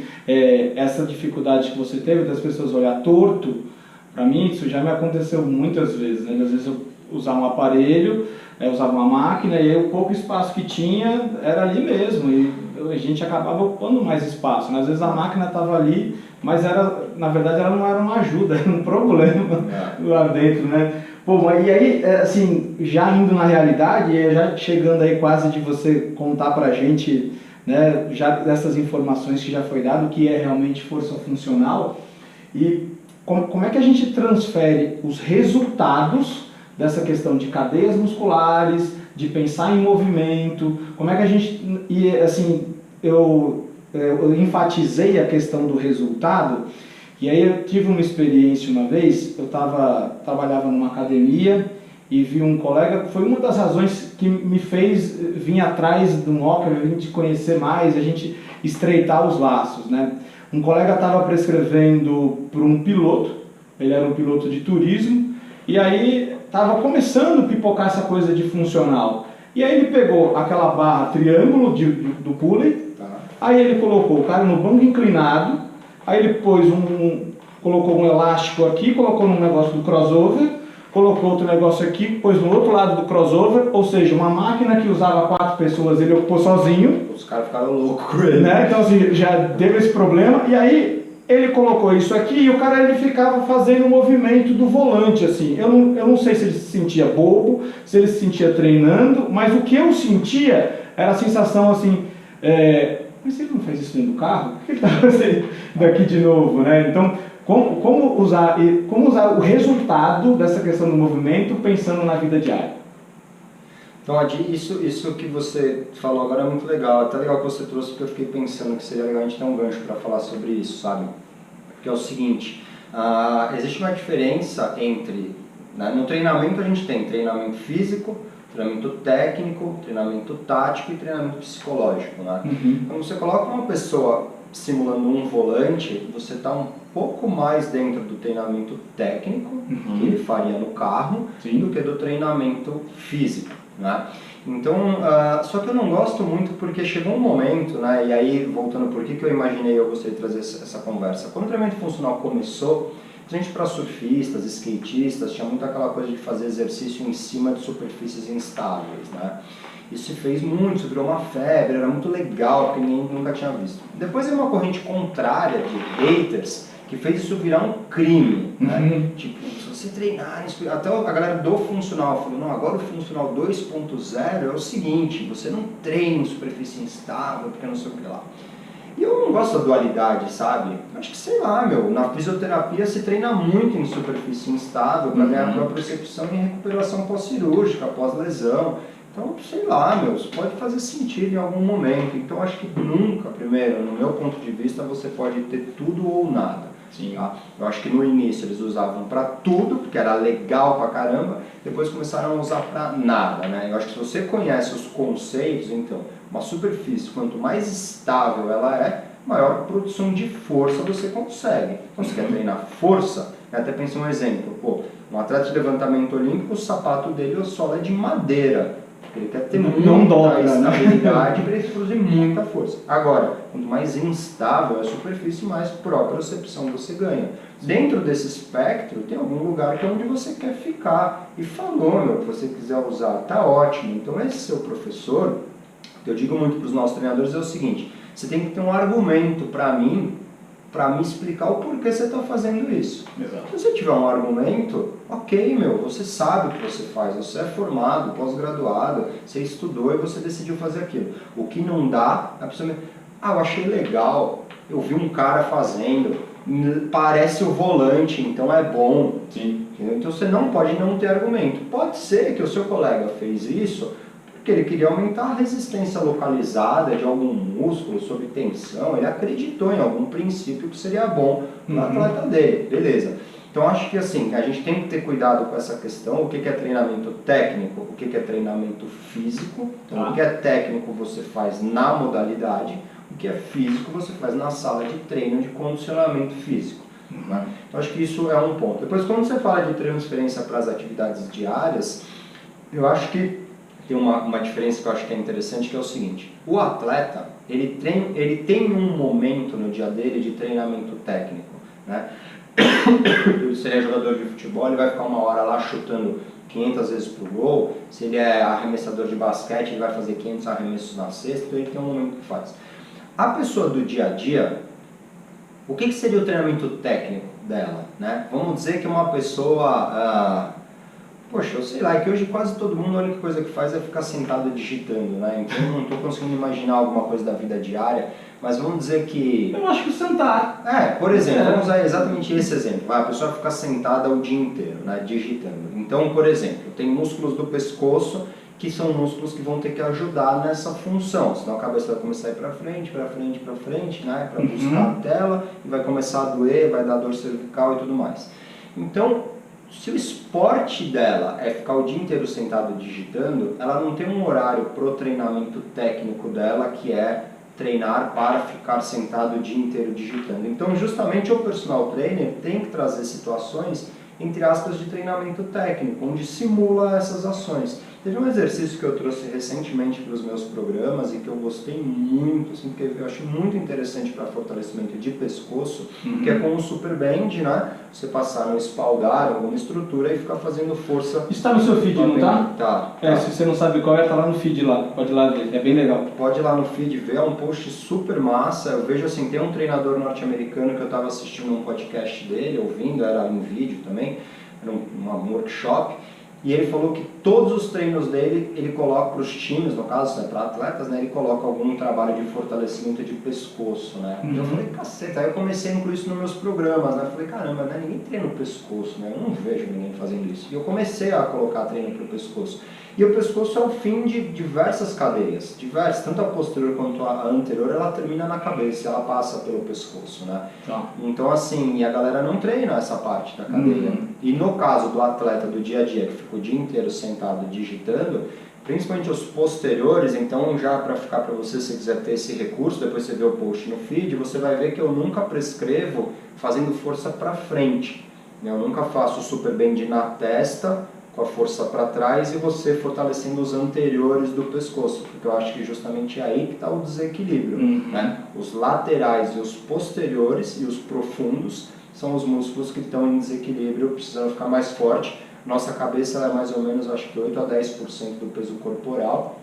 essa dificuldade que você teve das pessoas olhar torto, para mim isso já me aconteceu muitas vezes, né? Às vezes eu usava um aparelho, usava uma máquina e aí o pouco espaço que tinha era ali mesmo. E a gente acabava ocupando mais espaço, né? Às vezes a máquina estava ali, mas na verdade ela não era uma ajuda, era um problema lá dentro, né? Pô, e aí, assim, já indo na realidade, já chegando aí quase de você contar pra gente, né, já dessas informações que já foi dado, o que é realmente força funcional, e como é que a gente transfere os resultados dessa questão de cadeias musculares, de pensar em movimento, como é que a gente, e assim, eu enfatizei a questão do resultado, e aí eu tive uma experiência uma vez, eu trabalhava numa academia e vi um colega, foi uma das razões que me fez vir atrás do Moca, a gente conhecer mais, a gente estreitar os laços, né? Um colega estava prescrevendo para um piloto, ele era um piloto de turismo, e aí estava começando a pipocar essa coisa de funcional. E aí ele pegou aquela barra triângulo do pulley, aí ele colocou o cara no banco inclinado, aí ele colocou um elástico aqui, colocou num negócio do crossover, colocou outro negócio aqui, pôs no outro lado do crossover, ou seja, uma máquina que usava 4 pessoas, ele ocupou sozinho. Os caras ficaram loucos com ele. Né? Então assim, já deu esse problema, e aí ele colocou isso aqui e o cara ele ficava fazendo o movimento do volante, assim. Eu não sei se ele se sentia bobo, se ele se sentia treinando, mas o que eu sentia era a sensação assim, mas ele não faz isso dentro do carro? Por que ele está fazendo daqui de novo, né? Então, como usar o resultado dessa questão do movimento pensando na vida diária? Então, Adi, isso que você falou agora é muito legal. É até legal que você trouxe, porque eu fiquei pensando que seria legal a gente ter um gancho para falar sobre isso, sabe? Porque é o seguinte, existe uma diferença entre... Né, no treinamento a gente tem treinamento físico, treinamento técnico, treinamento tático e treinamento psicológico, né? Quando você coloca uma pessoa simulando um volante, você está um pouco mais dentro do treinamento técnico, que ele faria no carro, do que do treinamento físico, né? Então, só que eu não gosto muito porque chegou um momento, né? E aí, voltando por que eu imaginei, eu gostaria de trazer essa conversa. Quando o treinamento funcional começou, principalmente para surfistas, skatistas, tinha muito aquela coisa de fazer exercício em cima de superfícies instáveis, né? Isso se fez muito, isso virou uma febre, era muito legal, porque ninguém nunca tinha visto. Depois veio uma corrente contrária de haters, que fez isso virar um crime, né? Tipo, se você treinar, até a galera do funcional falou, não, agora o funcional 2.0 é o seguinte, você não treina em superfície instável, porque não sei o que lá. E eu não gosto da dualidade, sabe? Acho que, sei lá, na fisioterapia se treina muito em superfície instável para ganhar propriocepção e recuperação pós-cirúrgica, pós-lesão. Então, sei lá, isso pode fazer sentido em algum momento. Então, acho que nunca, primeiro, no meu ponto de vista, você pode ter tudo ou nada. Tá? Eu acho que no início eles usavam para tudo, porque era legal pra caramba, depois começaram a usar para nada, né? Eu acho que se você conhece os conceitos, então, uma superfície, quanto mais estável ela é, maior produção de força você consegue. Então, você quer treinar força, até pensei um exemplo, um atleta de levantamento olímpico, o sapato dele, o solo é de madeira. Ele quer ter muita estabilidade para ele produzir muita força. Agora, quanto mais instável a superfície, mais propriocepção você ganha. Dentro desse espectro, tem algum lugar que é onde você quer ficar. E falou, que você quiser usar, tá ótimo. Então, esse seu professor, o que eu digo muito para os nossos treinadores é o seguinte, você tem que ter um argumento para me explicar o porquê você está fazendo isso. Exato. Se você tiver um argumento, ok, você sabe o que você faz, você é formado, pós-graduado, você estudou e você decidiu fazer aquilo. O que não dá, a pessoa eu achei legal, eu vi um cara fazendo, parece o volante, então é bom. Sim. Então você não pode não ter argumento. Pode ser que o seu colega fez isso porque ele queria aumentar a resistência localizada de algum músculo sob tensão, ele acreditou em algum princípio que seria bom no atleta dele, beleza. Então acho que assim, a gente tem que ter cuidado com essa questão, o que é treinamento técnico, o que é treinamento físico. Então o que é técnico você faz na modalidade, o que é físico você faz na sala de treino de condicionamento físico. Né? Então acho que isso é um ponto. Depois quando você fala de transferência para as atividades diárias, eu acho que tem uma diferença que eu acho que é interessante, que é o seguinte, o atleta, ele tem um momento no dia dele de treinamento técnico, né? Ele seria jogador de futebol, ele vai ficar uma hora lá chutando 500 vezes pro gol, se ele é arremessador de basquete, ele vai fazer 500 arremessos na cesta, então ele tem um momento que faz. A pessoa do dia a dia, o que seria o treinamento técnico dela, né? Vamos dizer que uma pessoa, poxa, eu sei lá, é que hoje quase todo mundo a única coisa que faz é ficar sentado digitando, né? Então eu não estou conseguindo imaginar alguma coisa da vida diária, mas vamos dizer que... Eu acho que sentar. Por exemplo, vamos usar exatamente esse exemplo. A pessoa fica sentada o dia inteiro, né, digitando. Então, por exemplo, tem músculos do pescoço que são músculos que vão ter que ajudar nessa função, senão a cabeça vai começar a ir para frente, né, para buscar a tela, e vai começar a doer, vai dar dor cervical e tudo mais. Então, se o esporte dela é ficar o dia inteiro sentado digitando, ela não tem um horário pro treinamento técnico dela, que é treinar para ficar sentado o dia inteiro digitando. Então, justamente o personal trainer tem que trazer situações, entre aspas, de treinamento técnico, onde simula essas ações. Teve um exercício que eu trouxe recentemente para os meus programas e que eu gostei muito, assim, porque eu achei muito interessante para fortalecimento de pescoço, que é com o super bend, né? Você passar no espaldar, alguma estrutura e ficar fazendo força. Está no seu feed, não tá? Tá. Se você não sabe qual tá lá no feed lá, pode ir lá ver, é bem legal. Pode ir lá no feed ver, é um post super massa. Eu vejo assim, tem um treinador norte-americano que eu estava assistindo um podcast dele, ouvindo, era em vídeo também, era um workshop. E ele falou que todos os treinos dele, ele coloca para os times, no caso, né, para atletas, né, ele coloca algum trabalho de fortalecimento de pescoço, né? E eu falei, caceta, aí eu comecei a incluir isso nos meus programas, né? Eu falei, caramba, né, ninguém treina o pescoço, né? Eu não vejo ninguém fazendo isso. E eu comecei a colocar treino para o pescoço. E o pescoço é o fim de diversas cadeias, tanto a posterior quanto a anterior, ela termina na cabeça, ela passa pelo pescoço, né? Então assim, e a galera não treina essa parte da cadeia. E no caso do atleta do dia a dia, que fica o dia inteiro sentado digitando, principalmente os posteriores, então já para ficar para você, se quiser ter esse recurso, depois você vê o post no feed, você vai ver que eu nunca prescrevo fazendo força para frente. Eu nunca faço super bend na testa, com a força para trás e você fortalecendo os anteriores do pescoço, porque eu acho que justamente é aí que está o desequilíbrio. Né? Os laterais e os posteriores e os profundos são os músculos que estão em desequilíbrio, precisando ficar mais forte. Nossa cabeça é mais ou menos, acho que 8 a 10% do peso corporal,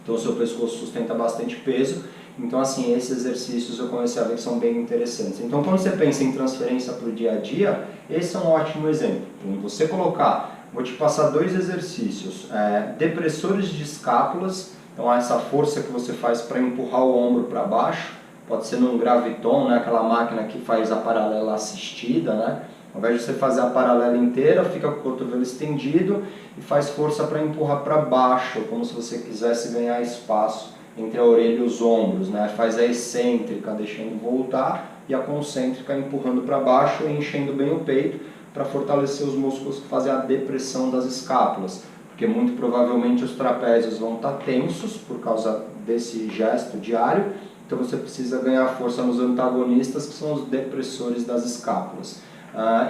então o seu pescoço sustenta bastante peso. Então, assim, esses exercícios eu comecei a ver que são bem interessantes. Então, quando você pensa em transferência para o dia a dia, esse é um ótimo exemplo. Então, você colocar... Vou te passar 2 exercícios, depressores de escápulas, então essa força que você faz para empurrar o ombro para baixo, pode ser num graviton, né, aquela máquina que faz a paralela assistida, né? Ao invés de você fazer a paralela inteira, fica com o cotovelo estendido e faz força para empurrar para baixo, como se você quisesse ganhar espaço entre a orelha e os ombros, né? Faz a excêntrica deixando voltar e a concêntrica empurrando para baixo e enchendo bem o peito, para fortalecer os músculos que fazem a depressão das escápulas, porque muito provavelmente os trapézios vão estar tensos por causa desse gesto diário, então você precisa ganhar força nos antagonistas, que são os depressores das escápulas.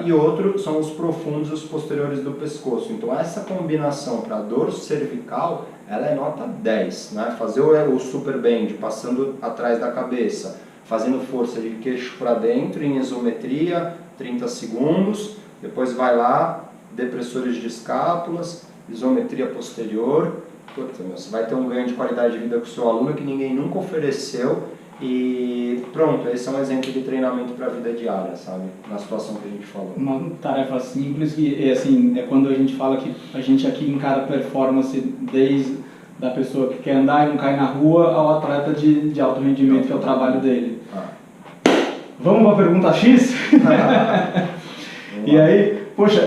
E outro são os profundos e os posteriores do pescoço. Então essa combinação para dor cervical, ela é nota 10, né? Fazer o super bend passando atrás da cabeça, fazendo força de queixo para dentro em isometria, 30 segundos, depois vai lá, depressores de escápulas, isometria posterior. Puta, você vai ter um ganho de qualidade de vida com o seu aluno que ninguém nunca ofereceu. E pronto, esse é um exemplo de treinamento para a vida diária, sabe? Na situação que a gente falou. Uma tarefa simples que assim, é quando a gente fala que a gente aqui encara performance desde da pessoa que quer andar e não cai na rua ao atleta de alto rendimento, que é o trabalho dele. Vamos para a pergunta X? E aí, poxa,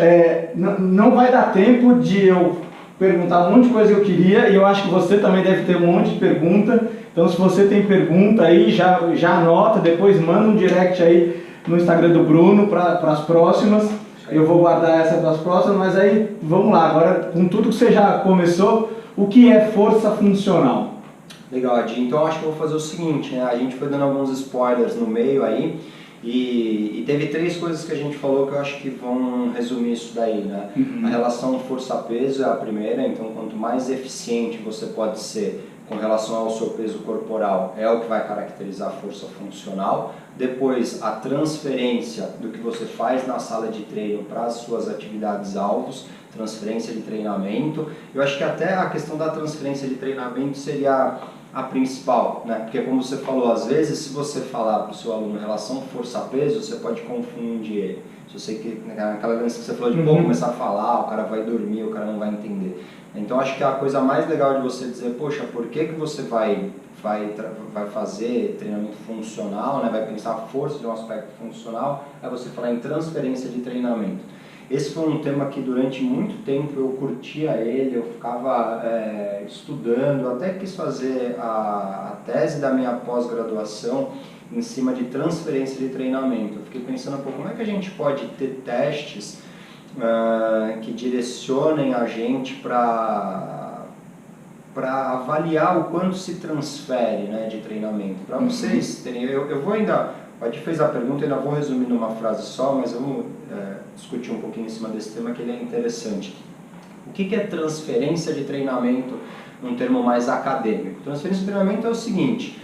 não vai dar tempo de eu perguntar um monte de coisa que eu queria, e eu acho que você também deve ter um monte de pergunta. Então, se você tem pergunta aí, já anota, depois manda um direct aí no Instagram do Bruno para as próximas. Eu vou guardar essa para as próximas, mas aí vamos lá. Agora, com tudo que você já começou, o que é força funcional? Legal, Adi. Então, acho que eu vou fazer o seguinte, né? A gente foi dando alguns spoilers no meio aí, e teve 3 coisas que a gente falou que eu acho que vão resumir isso daí, né? A relação força-peso é a primeira, então quanto mais eficiente você pode ser com relação ao seu peso corporal, é o que vai caracterizar a força funcional. Depois, a transferência do que você faz na sala de treino para as suas atividades-alvos, transferência de treinamento. Eu acho que até a questão da transferência de treinamento seria a principal, né? Porque como você falou, às vezes se você falar para o seu aluno em relação força-peso, você pode confundir ele. Se você aquela vez que você falou de começar a falar, o cara vai dormir, o cara não vai entender. Então acho que a coisa mais legal de você dizer, poxa, por que você vai fazer treinamento funcional, né? Vai pensar a força de um aspecto funcional, é você falar em transferência de treinamento. Esse foi um tema que durante muito tempo eu curtia ele, eu ficava estudando, até quis fazer a tese da minha pós-graduação em cima de transferência de treinamento. Eu fiquei pensando, pô, como é que a gente pode ter testes que direcionem a gente para avaliar o quanto se transfere, né, de treinamento. Para vocês terem, eu vou ainda, o Adi fez a pergunta, eu ainda vou resumir numa frase só, mas vamos discutir um pouquinho em cima desse tema que ele é interessante. O que é transferência de treinamento num termo mais acadêmico? Transferência de treinamento é o seguinte,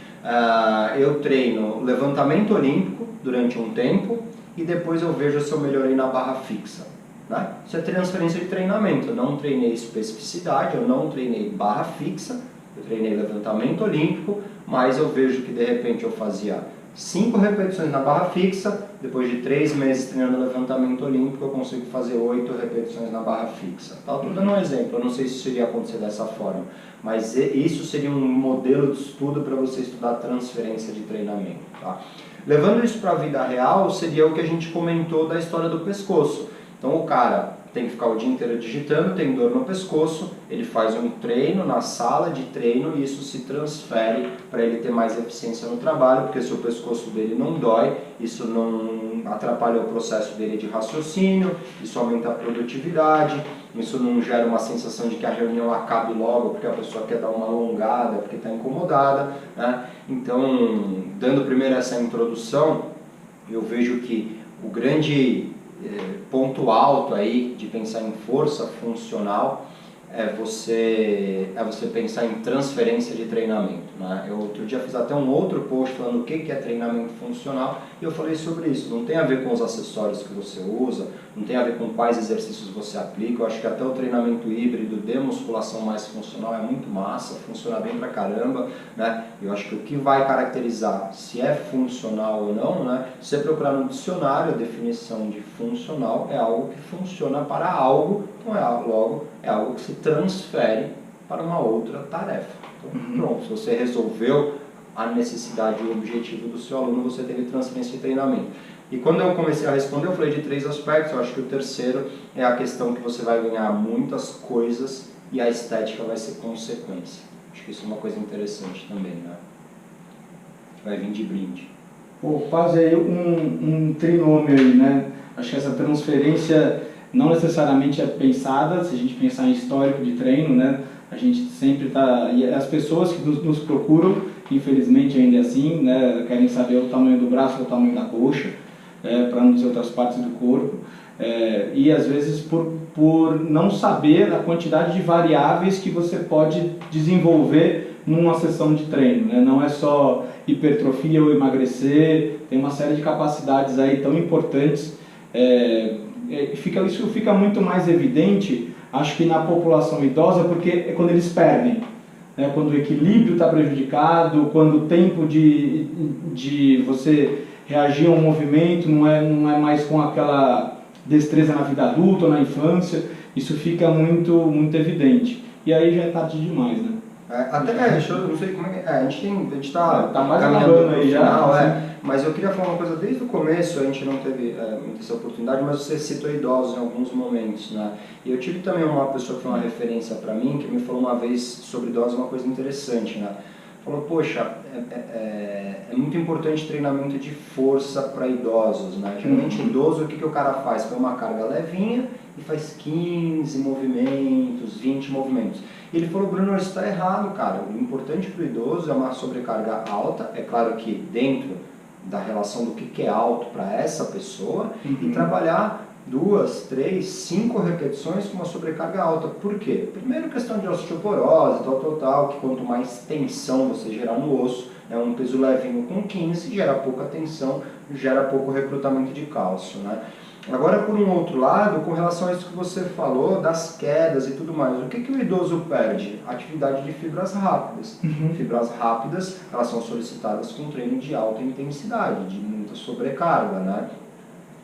eu treino levantamento olímpico durante um tempo e depois eu vejo se eu melhorei na barra fixa. Né? Isso é transferência de treinamento. Eu não treinei especificidade, eu não treinei barra fixa, eu treinei levantamento olímpico, mas eu vejo que de repente eu fazia 5 repetições na barra fixa, depois de 3 meses treinando levantamento olímpico eu consigo fazer 8 repetições na barra fixa. Estou dando um exemplo, eu não sei se isso iria acontecer dessa forma, mas isso seria um modelo de estudo para você estudar transferência de treinamento. Tá? Levando isso para a vida real, seria o que a gente comentou da história do pescoço. Então o cara tem que ficar o dia inteiro digitando, tem dor no pescoço, ele faz um treino na sala de treino e isso se transfere para ele ter mais eficiência no trabalho, porque se o pescoço dele não dói, isso não atrapalha o processo dele de raciocínio, isso aumenta a produtividade, isso não gera uma sensação de que a reunião acabe logo porque a pessoa quer dar uma alongada, porque está incomodada, né? Então, dando primeiro essa introdução, eu vejo que o grande ponto alto aí de pensar em força funcional é você pensar em transferência de treinamento. Né? Eu outro dia fiz até um outro post falando o que é treinamento funcional e eu falei sobre isso. Não tem a ver com os acessórios que você usa, não tem a ver com quais exercícios você aplica. Eu acho que até o treinamento híbrido de musculação mais funcional é muito massa, funciona bem pra caramba. Né? Eu acho que o que vai caracterizar se é funcional ou não, né? Se você procurar no dicionário a definição de funcional é algo que funciona para algo, então logo é algo que se transfere para uma outra tarefa. Então, pronto, se você resolveu a necessidade e o objetivo do seu aluno, você teve transferência de treinamento. E quando eu comecei a responder, eu falei de 3 aspectos. Eu acho que o terceiro é a questão que você vai ganhar muitas coisas e a estética vai ser consequência. Acho que isso é uma coisa interessante também, né? Vai vir de brinde. Pô, quase aí um trinômio aí, né? Acho que essa transferência não necessariamente é pensada, se a gente pensar em histórico de treino, né? A gente sempre está... E as pessoas que nos procuram, infelizmente ainda é assim, né? Querem saber o tamanho do braço ou o tamanho da coxa, para não dizer outras partes do corpo. E às vezes por não saber a quantidade de variáveis que você pode desenvolver numa sessão de treino, né? Não é só hipertrofia ou emagrecer, tem uma série de capacidades aí tão importantes. Isso fica muito mais evidente, acho que na população idosa, porque é quando eles perdem, né? Quando o equilíbrio está prejudicado, quando o tempo de você reagir a um movimento não é mais com aquela destreza na vida adulta ou na infância, isso fica muito evidente. E aí já é tarde demais, né? Eu não sei como é que a gente tá mais caminhando aí já, final, assim. Mas eu queria falar uma coisa desde o começo, a gente não teve muita essa oportunidade, mas você citou idosos em alguns momentos, né? E eu tive também uma pessoa que foi uma referência para mim, que me falou uma vez sobre idosos uma coisa interessante, né? Falou, poxa, é muito importante treinamento de força para idosos, né? Geralmente idoso, o que o cara faz? Põe uma carga levinha e faz 15 movimentos, 20 movimentos. E ele falou, Bruno, isso está errado, cara. O importante para o idoso é uma sobrecarga alta, é claro que dentro da relação do que é alto para essa pessoa, e trabalhar 2, 3, 5 repetições com uma sobrecarga alta. Por quê? Primeiro, questão de osteoporose, tal, que quanto mais tensão você gerar no osso, um peso levinho com 15 gera pouca tensão, gera pouco recrutamento de cálcio, né? Agora, por um outro lado, com relação a isso que você falou, das quedas e tudo mais, o que, que o idoso perde? Atividade de fibras rápidas. Fibras rápidas, elas são solicitadas com treino de alta intensidade, de muita sobrecarga, né?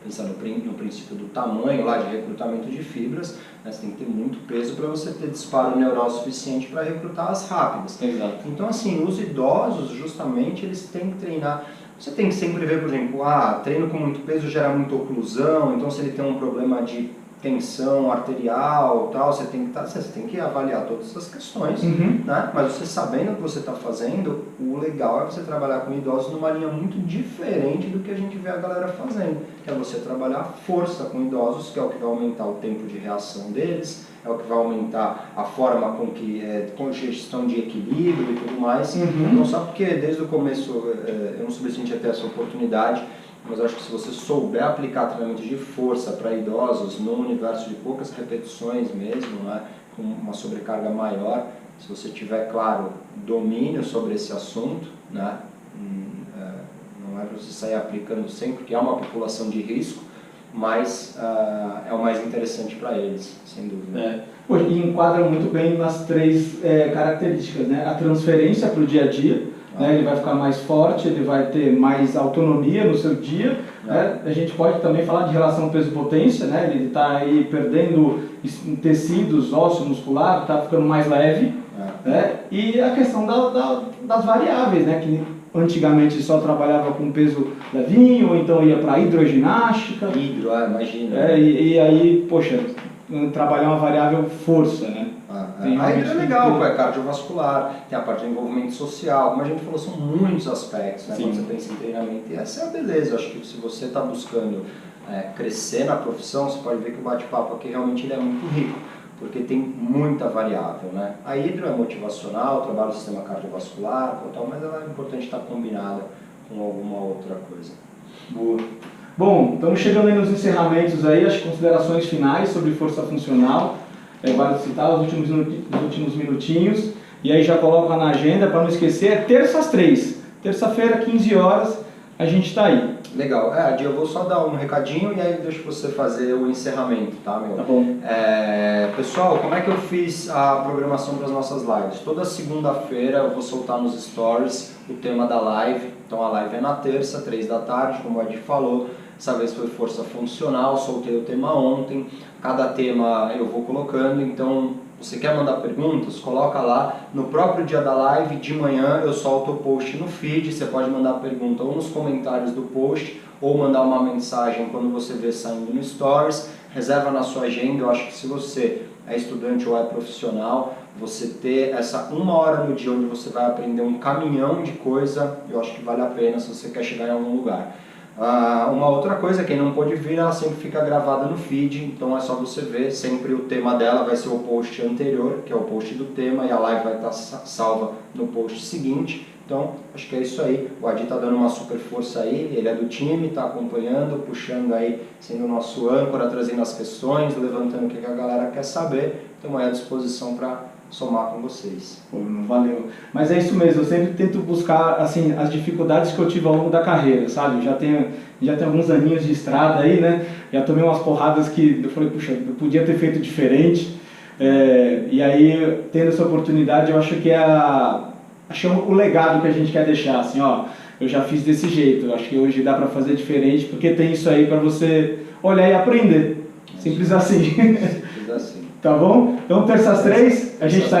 Pensando no princípio do tamanho lá de recrutamento de fibras, né, você tem que ter muito peso para você ter disparo neural suficiente para recrutar as rápidas. Exato. Então, assim, os idosos, justamente, eles têm que treinar. Você tem que sempre ver, por exemplo, treino com muito peso gera muita oclusão, então se ele tem um problema de tensão arterial, tal, você tem que avaliar todas essas questões, né? Mas você sabendo o que você está fazendo, o legal é você trabalhar com idosos numa linha muito diferente do que a gente vê a galera fazendo, que é você trabalhar a força com idosos, que é o que vai aumentar o tempo de reação deles, é o que vai aumentar a forma com gestão de equilíbrio e tudo mais. Então, só porque desde o começo eu não soube se a gente ia ter essa oportunidade, mas eu acho que se você souber aplicar treinamento de força para idosos no universo de poucas repetições mesmo, né, com uma sobrecarga maior, se você tiver, claro, domínio sobre esse assunto, né, não é para você sair aplicando sempre, porque é uma população de risco, mas é o mais interessante para eles, sem dúvida. E enquadra muito bem nas três características, né? A transferência para o dia a dia, né? Ele vai ficar mais forte, ele vai ter mais autonomia no seu dia. Né? A gente pode também falar de relação peso-potência, né? Ele está aí perdendo tecidos, ósseo, muscular, está ficando mais leve. Né? E a questão das variáveis, né? Que antigamente só trabalhava com peso levinho, ou então ia para hidroginástica. Imagina. E aí, poxa, trabalhar uma variável força, né? Aí é legal, é cardiovascular, tem a parte de envolvimento social, como a gente falou, são muitos aspectos, né? Quando você pensa em treinamento, e essa é a beleza. Eu acho que se você está buscando crescer na profissão, você pode ver que o bate-papo aqui realmente ele é muito rico, porque tem muita variável, né? A hidro é motivacional, trabalha o sistema cardiovascular, tal, mas ela é importante estar combinada com alguma outra coisa. Boa. Bom, estamos chegando aí nos encerramentos aí, as considerações finais sobre força funcional. Vale citar os últimos minutinhos. E aí já coloca na agenda, para não esquecer, é terça às 3. Terça-feira, 15 horas, a gente está aí. Legal. Adi, eu vou só dar um recadinho e aí deixo você fazer o encerramento, tá, meu? Tá bom. Pessoal, como é que eu fiz a programação para as nossas lives? Toda segunda-feira eu vou soltar nos stories o tema da live. Então a live é na terça, 3 da tarde, como o Adi falou. Dessa vez foi força funcional, soltei o tema ontem. Cada tema eu vou colocando, então você quer mandar perguntas? Coloca lá. No próprio dia da live, de manhã, eu solto o post no feed. Você pode mandar pergunta ou nos comentários do post, ou mandar uma mensagem quando você vê saindo no Stories. Reserva na sua agenda. Eu acho que se você é estudante ou é profissional, você ter essa 1 hora no dia onde você vai aprender um caminhão de coisa, eu acho que vale a pena se você quer chegar em algum lugar. Uma outra coisa, quem não pôde vir, ela sempre fica gravada no feed, então é só você ver, sempre o tema dela vai ser o post anterior, que é o post do tema, e a live vai estar salva no post seguinte. Então, acho que é isso aí, o Adi está dando uma super força aí, ele é do time, está acompanhando, puxando aí, sendo o nosso âncora, trazendo as questões, levantando o que a galera quer saber, estamos aí à disposição para somar com vocês. Pô, valeu. Mas é isso mesmo, eu sempre tento buscar assim, as dificuldades que eu tive ao longo da carreira, sabe? Já tenho alguns aninhos de estrada aí, né? Já tomei umas porradas que eu falei, puxa, eu podia ter feito diferente. E aí, tendo essa oportunidade, eu acho que é o legado que a gente quer deixar, assim, ó, eu já fiz desse jeito, eu acho que hoje dá para fazer diferente, porque tem isso aí para você olhar e aprender. Simples assim. Simples assim. Tá bom? Então, terça às 3, a gente está